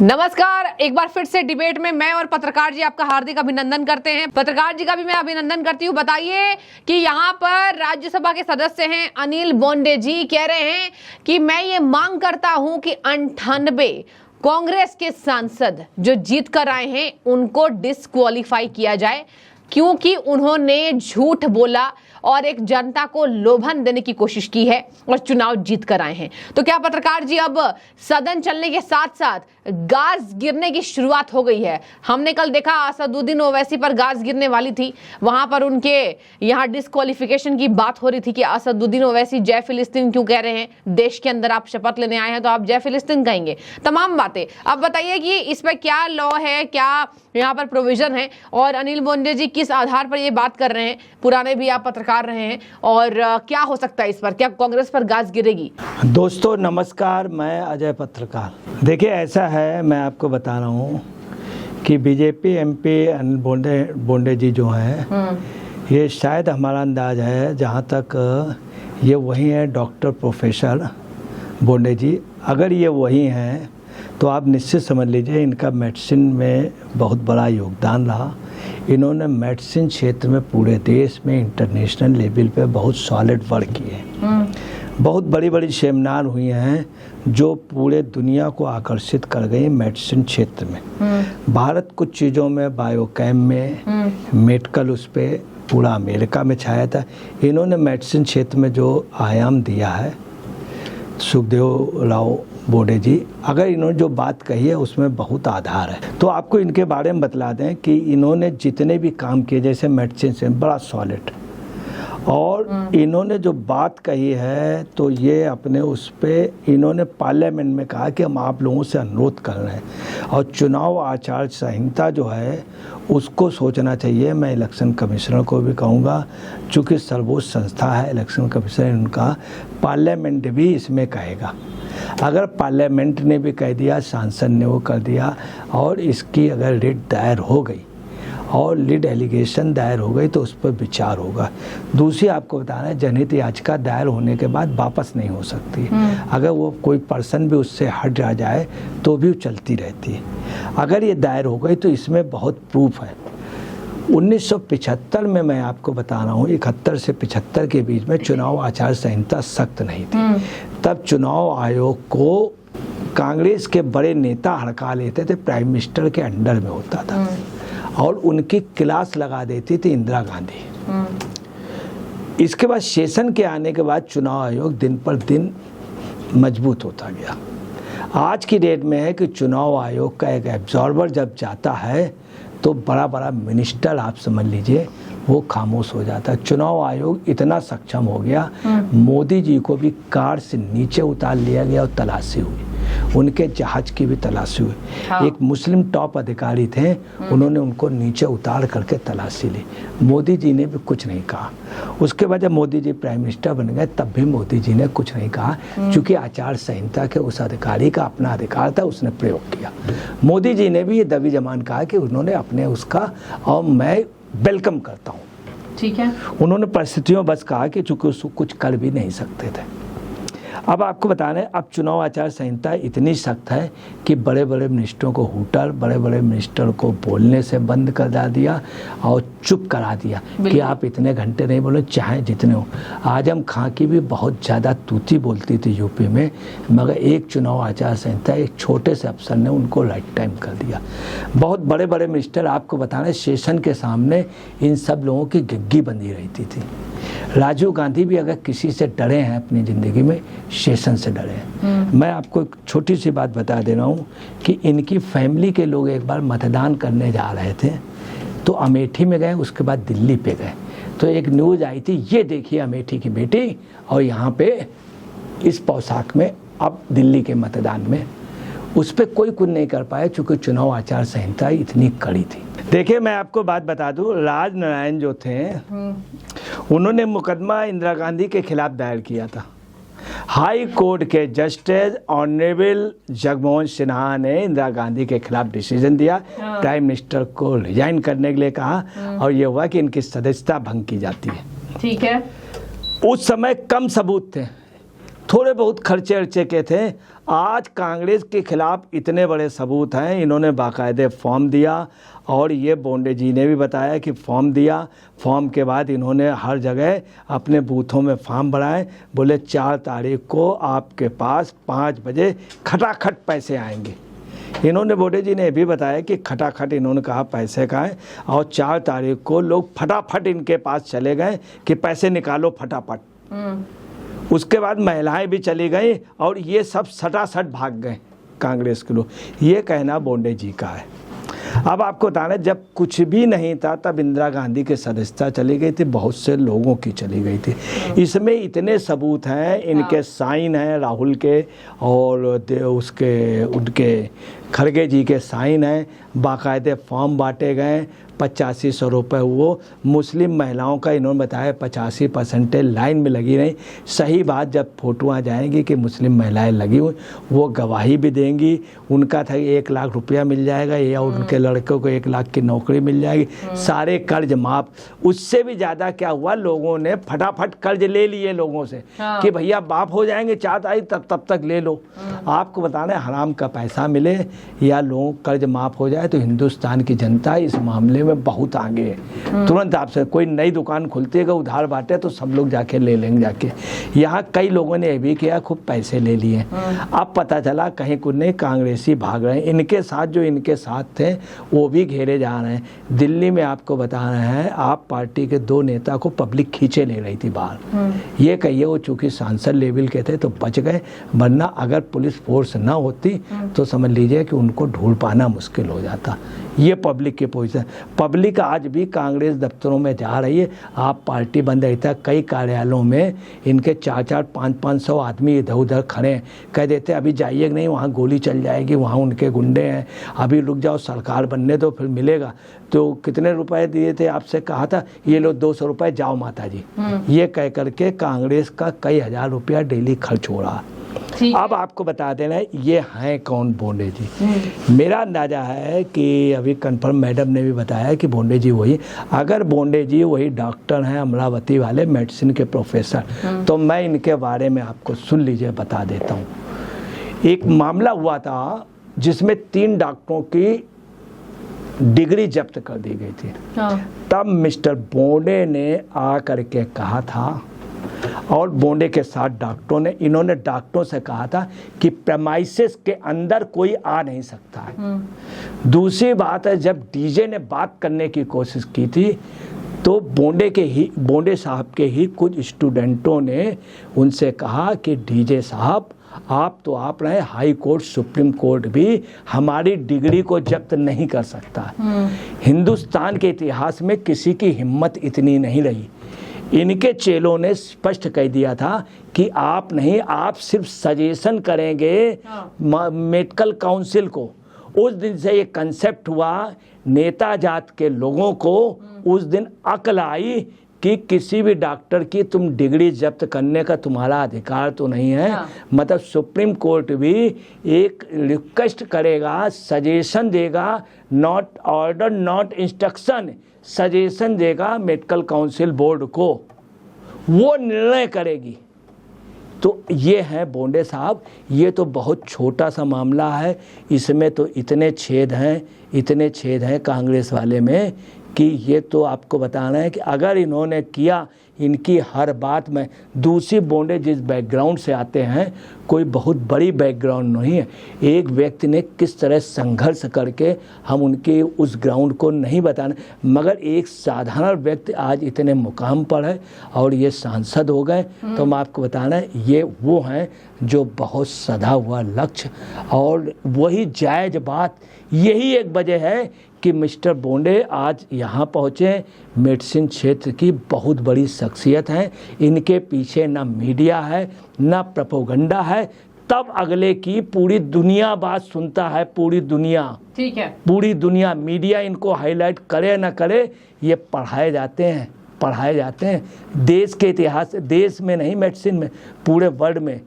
नमस्कार। एक बार फिर से डिबेट में मैं और पत्रकार जी आपका हार्दिक अभिनंदन करते हैं। पत्रकार जी का भी मैं अभिनंदन करती हूँ। बताइए कि यहाँ पर राज्यसभा के सदस्य हैं अनिल बोंडे जी, कह रहे हैं कि मैं ये मांग करता हूँ कि 98 कांग्रेस के सांसद जो जीत कर आए हैं उनको डिस्क्वालीफाई किया जाए, क्योंकि उन्होंने झूठ बोला और एक जनता को लोभन देने की कोशिश की है और चुनाव जीत कर आए हैं। तो क्या पत्रकार जी, अब सदन चलने के साथ साथ गाज गिरने की शुरुआत हो गई है? हमने कल देखा असदुद्दीन ओवैसी पर गाज गिरने वाली थी, वहां पर उनके यहाँ डिस्क्वालिफिकेशन की बात हो रही थी कि असदुद्दीन ओवैसी जय फिलिस्तीन क्यों कह रहे हैं, देश के अंदर आप शपथ लेने आए हैं तो आप जय फिलिस्तीन कहेंगे, तमाम बातें। अब बताइए कि इस पर क्या लॉ है, क्या यहाँ पर प्रोविजन है और अनिल बोंडे जी किस आधार पर ये बात कर रहे हैं? पुराने भी आप पत्रकार रहे हैं और क्या हो सकता है इस पर, क्या कांग्रेस पर गाज गिरेगी? दोस्तों नमस्कार, मैं अजय पत्रकार। देखिए ऐसा है, मैं आपको बता रहा हूँ कि बीजेपी एमपी अनिल बोंडे जी जो हैं, ये शायद हमारा अंदाज है जहाँ तक ये वही हैं डॉक्टर प्रोफेसर बोंडे जी। अगर ये वही हैं तो आप निश्चित समझ लीजिए इनका मेडिसिन में बहुत बड़ा योगदान रहा। इन्होंने मेडिसिन क्षेत्र में पूरे देश में इंटरनेशनल लेवल पे बहुत सॉलिड वर्क किए। बहुत बड़ी बड़ी सेमिनार हुई हैं जो पूरे दुनिया को आकर्षित कर गई मेडिसिन क्षेत्र में। भारत कुछ चीज़ों में, बायोकेम में, मेडिकल उस पर पूरा अमेरिका में छाया था। इन्होंने मेडिसिन क्षेत्र में जो आयाम दिया है, सुखदेव राव बोंडे जी, अगर इन्होंने जो बात कही है उसमें बहुत आधार है। तो आपको इनके बारे में बतला दें कि इन्होंने जितने भी काम किए, जैसे मेडिसिन से बड़ा सॉलिड, और इन्होंने जो बात कही है तो ये अपने उस पर इन्होंने पार्लियामेंट में कहा कि हम आप लोगों से अनुरोध कर रहे हैं और चुनाव आचार संहिता जो है उसको सोचना चाहिए। मैं इलेक्शन कमिश्नर को भी कहूँगा, चूँकि सर्वोच्च संस्था है इलेक्शन कमीशन, उनका पार्लियामेंट भी इसमें कहेगा। अगर पार्लियामेंट ने भी कह दिया, सांसद ने वो कर दिया और इसकी अगर रिट दायर हो गई और लीड एलिगेशन दायर हो गई तो उस पर विचार होगा। दूसरी आपको बताना है, जनहित याचिका दायर होने के बाद वापस नहीं हो सकती। अगर वो कोई पर्सन भी उससे हट जाए तो भी वो चलती रहती है। अगर ये दायर हो गई तो इसमें बहुत प्रूफ है। 1975 में मैं आपको बता रहा हूँ, 71 से 75 के बीच में चुनाव आचार संहिता सख्त नहीं थी। तब चुनाव आयोग को कांग्रेस के बड़े नेता हड़का लेते थे, प्राइम मिनिस्टर के अंडर में होता था और उनकी क्लास लगा देती थी इंदिरा गांधी। इसके बाद सेशन के आने के बाद चुनाव आयोग दिन पर दिन मजबूत होता गया। आज की डेट में है कि चुनाव आयोग का एक एब्जॉर्बर जब जाता है तो बड़ा बड़ा मिनिस्टर, आप समझ लीजिए, वो खामोश हो जाता है। चुनाव आयोग इतना सक्षम हो गया, मोदी जी को भी कार से नीचे उतार लिया गया और तलाशी हुई, उनके जहाज की भी तलाशी हुई। हाँ। एक मुस्लिम टॉप अधिकारी थे, उन्होंने उनको नीचे उतार करके तलाशी ली। मोदी जी ने भी कुछ नहीं कहा। उसके बाद जब मोदी जी प्राइम मिनिस्टर बन गए तब भी मोदी जी ने कुछ नहीं कहा, क्योंकि आचार संहिता के उस अधिकारी का अपना अधिकार था, उसने प्रयोग किया। मोदी जी ने भी ये दबी जमान कहा कि उन्होंने अपने उसका, और मैं वेलकम करता हूँ, ठीक है। उन्होंने परिस्थितियों बस कहा कि चूंकि उसको कुछ कर भी नहीं सकते थे। अब आपको बताना है, अब चुनाव आचार संहिता इतनी सख्त है कि बड़े बड़े मिनिस्टरों को हूटर, बड़े बड़े मिनिस्टर को बोलने से बंद कर दिया और चुप करा दिया कि आप इतने घंटे नहीं बोलो, चाहे जितने हो। आजम खां की भी बहुत ज़्यादा तूती बोलती थी यूपी में, मगर एक चुनाव आचार संहिता एक छोटे से अफसर ने उनको लाइफ टाइम कर दिया। बहुत बड़े बड़े मिनिस्टर, आपको बताना है, सेशन के सामने इन सब लोगों की गिग्गी बंधी रहती थी। राजीव गांधी भी अगर किसी से डरे हैं अपनी ज़िंदगी में, सेशन से डरे हैं। मैं आपको एक छोटी सी बात बता दे रहा हूँ कि इनकी फैमिली के लोग एक बार मतदान करने जा रहे थे तो अमेठी में गए, उसके बाद दिल्ली पे गए तो एक न्यूज़ आई थी, ये देखिए अमेठी की बेटी और यहाँ पे इस पोशाक में, अब दिल्ली के मतदान में। उस पर कोई कुछ नहीं कर पाया क्योंकि चुनाव आचार संहिता इतनी कड़ी थी। देखिए मैं आपको बात बता दूं, राज नारायण जो थे उन्होंने मुकदमा इंदिरा गांधी के खिलाफ दायर किया था। हाई कोर्ट के जस्टिस ऑनरेबल जगमोहन सिन्हा ने इंदिरा गांधी के खिलाफ डिसीजन दिया, प्राइम मिनिस्टर को रिजाइन करने के लिए कहा और ये हुआ कि इनकी सदस्यता भंग की जाती है। ठीक है। उस समय कम सबूत थे, थोड़े बहुत खर्चे अर्चे के थे। आज कांग्रेस के खिलाफ इतने बड़े सबूत हैं, इन्होंने बाकायदे फॉर्म दिया और ये बोंडे जी ने भी बताया कि फॉर्म दिया। फॉर्म के बाद इन्होंने हर जगह अपने बूथों में फॉर्म भराए। बोले 4 तारीख को आपके पास 5 बजे खटाखट पैसे आएंगे। इन्होंने बोंडे जी ने ये भी बताया कि खटाखट इन्होंने कहा पैसे का है, और 4 तारीख को लोग फटाफट इनके पास चले गए कि पैसे निकालो फटाफट। उसके बाद महिलाएं भी चली गई और ये सब सटासट भाग गए कांग्रेस के लोग। ये कहना बोंडे जी का है। अब आपको बताना, जब कुछ भी नहीं था तब इंदिरा गांधी की सदस्यता चली गई थी, बहुत से लोगों की चली गई थी। इसमें इतने सबूत हैं, इनके साइन हैं, राहुल के और उनके खड़गे जी के साइन हैं। बाकायदे फॉर्म बांटे गए, 8500 रुपये वो मुस्लिम महिलाओं का इन्होंने बताया 85% लाइन में लगी रही। सही बात, जब फोटोआँ जाएंगी कि मुस्लिम महिलाएं लगी हुई, वो गवाही भी देंगी। उनका था 1 लाख रुपया मिल जाएगा या उनके लड़कों को 1 लाख की नौकरी मिल जाएगी, सारे कर्ज माफ। उससे भी ज़्यादा क्या हुआ, लोगों ने फटाफट कर्ज ले लिए लोगों से कि भैया माफ हो जाएंगे 4 तारीख तब तक ले लो। आपको बताना है, हराम का पैसा मिले या लोगों कर्ज माफ हो जाए तो हिंदुस्तान की जनता इस मामले में बहुत आगे है। तुरंत आपसे कोई नई दुकान खुलती है, उधार बांटे तो सब लोग जाके ले लेंगे जाके। यहाँ कई लोगों ने ये भी किया, खूब पैसे ले लिए। अब पता चला कहीं कुछ नहीं, कांग्रेसी भाग रहे हैं। इनके साथ जो इनके साथ थे वो भी घेरे जा रहे हैं। दिल्ली में आपको बता रहे हैं, आप पार्टी के 2 नेता को पब्लिक खींचे ले रही थी बाहर। ये कहिए वो चूंकि सांसद लेवल के थे तो बच गए, वरना अगर पुलिस फोर्स ना होती तो समझ लीजिए कि उनको ढूंढ पाना मुश्किल हो जाता। ये पब्लिक की पोजीशन। पब्लिक आज भी कांग्रेस दफ्तरों में जा रही है। आप पार्टी बंद रहता है, कई कार्यालयों में इनके 4-4, 500 आदमी इधर उधर खड़े हैं। कह देते अभी जाइए नहीं, वहाँ गोली चल जाएगी, वहाँ उनके गुंडे हैं, अभी रुक जाओ, सरकार बनने दो फिर मिलेगा। तो कितने रुपए दिए थे आपसे कहा था, ये लो 200 रुपये, जाओ माता जी। ये कह करके कांग्रेस का कई हजार रुपया डेली खर्च हो रहा। अब आपको बता देना ये हैं कौन बोंडे जी। मेरा अंदाजा है कि अभी कंफर्म मैडम ने भी बताया कि बोंडे जी वही, अगर बोंडे जी वही डॉक्टर हैं अमरावती वाले, मेडिसिन के प्रोफेसर, तो मैं इनके बारे में आपको सुन लीजिए बता देता हूँ। एक मामला हुआ था जिसमें 3 डॉक्टरों की डिग्री जब्त कर दी गई थी। तब मिस्टर बोंडे ने आ करके कहा था, और बोंडे के साथ डॉक्टरों ने, इन्होंने डॉक्टरों से कहा था कि प्रेमाइसिस के अंदर कोई आ नहीं सकता है। दूसरी बात है, जब डीजे ने बात करने की कोशिश की थी तो बोंडे साहब के ही कुछ स्टूडेंटों ने उनसे कहा कि डीजे साहब आप तो आप रहे, हाई कोर्ट सुप्रीम कोर्ट भी हमारी डिग्री को जब्त नहीं कर सकता। हिंदुस्तान के इतिहास में किसी की हिम्मत इतनी नहीं रही। इनके चेलों ने स्पष्ट कह दिया था कि आप नहीं, आप सिर्फ सजेशन करेंगे मेडिकल काउंसिल को। उस दिन से ये कंसेप्ट हुआ, नेता जात के लोगों को उस दिन अक्ल आई कि किसी भी डॉक्टर की तुम डिग्री जब्त करने का तुम्हारा अधिकार तो नहीं है। मतलब सुप्रीम कोर्ट भी एक रिक्वेस्ट करेगा, सजेशन देगा, not order not instruction, suggestion देगा मेडिकल काउंसिल बोर्ड को, वो निर्णय करेगी। तो ये है बोंडे साहब। ये तो बहुत छोटा सा मामला है, इसमें तो इतने छेद हैं कांग्रेस वाले में कि ये तो आपको बताना है कि अगर इन्होंने किया, इनकी हर बात में। दूसरी बोंडे जिस बैकग्राउंड से आते हैं, कोई बहुत बड़ी बैकग्राउंड नहीं है। एक व्यक्ति ने किस तरह संघर्ष करके, हम उनके उस ग्राउंड को नहीं बताना, मगर एक साधारण व्यक्ति आज इतने मुकाम पर है और ये सांसद हो गए। तो मैं आपको बताना है, ये वो हैं जो बहुत सधा हुआ लक्ष्य, और वही जायज बात, यही एक वजह है कि मिस्टर बोंडे आज यहाँ पहुँचे। मेडिसिन क्षेत्र की बहुत बड़ी शख्सियत हैं, इनके पीछे ना मीडिया है ना प्रोपेगेंडा है, तब अगले की पूरी दुनिया बात सुनता है, पूरी दुनिया, ठीक है, पूरी दुनिया। मीडिया इनको हाईलाइट करे ना करे, ये पढ़ाए जाते हैं देश के इतिहास, देश में नहीं मेडिसिन में, पूरे वर्ल्ड में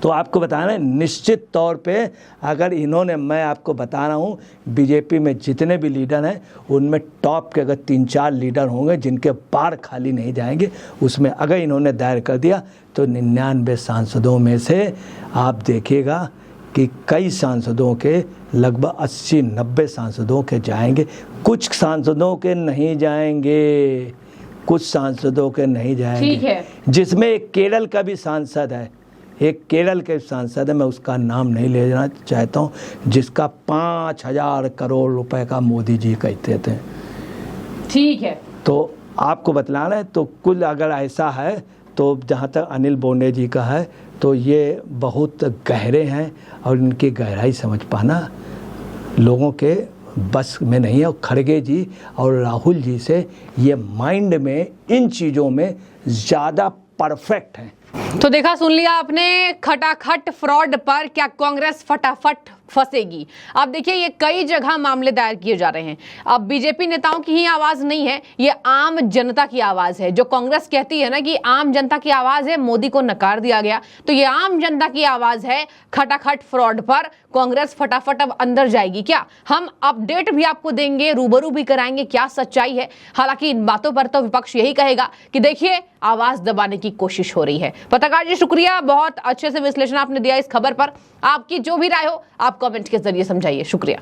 तो आपको बताना है, निश्चित तौर पे अगर इन्होंने, मैं आपको बता रहा हूँ, बीजेपी में जितने भी लीडर हैं उनमें टॉप के अगर 3-4 लीडर होंगे जिनके बार खाली नहीं जाएंगे, उसमें अगर इन्होंने दायर कर दिया तो 99 सांसदों में से आप देखिएगा कि कई सांसदों के लगभग 80-90 सांसदों के जाएंगे, कुछ सांसदों के नहीं जाएंगे, कुछ सांसदों के नहीं जाएंगे। ठीक है। जिसमें एक केरल का भी सांसद है, एक केरल के सांसद है, मैं उसका नाम नहीं ले जाना चाहता हूँ, जिसका 5,000 करोड़ रुपए का मोदी जी कहते थे। ठीक है। तो आपको बतलाना है, तो कुल अगर ऐसा है तो जहाँ तक अनिल बोंडे जी का है तो ये बहुत गहरे हैं और इनकी गहराई समझ पाना लोगों के बस में नहीं है। और खड़गे जी और राहुल जी से ये माइंड में इन चीज़ों में ज़्यादा परफेक्ट हैं। तो देखा, सुन लिया आपने, खटाखट फ्रॉड पर क्या कांग्रेस फटाफट फंसेगी। अब देखिए, ये कई जगह मामले दायर किए जा रहे हैं। अब बीजेपी नेताओं की ही आवाज नहीं है, ये आम जनता की आवाज है। जो कांग्रेस कहती है ना कि आम जनता की आवाज है, मोदी को नकार दिया गया, तो ये आम जनता की आवाज है। खटाखट फ्रॉड पर कांग्रेस फटाफट अब अंदर जाएगी क्या? हम अपडेट भी आपको देंगे, रूबरू भी कराएंगे क्या सच्चाई है। हालांकि इन बातों पर तो विपक्ष यही कहेगा कि देखिए आवाज दबाने की कोशिश हो रही है। पत्रकार जी शुक्रिया, बहुत अच्छे से विश्लेषण आपने दिया इस खबर पर। आपकी जो भी राय हो आप कमेंट के जरिए समझाइए। शुक्रिया।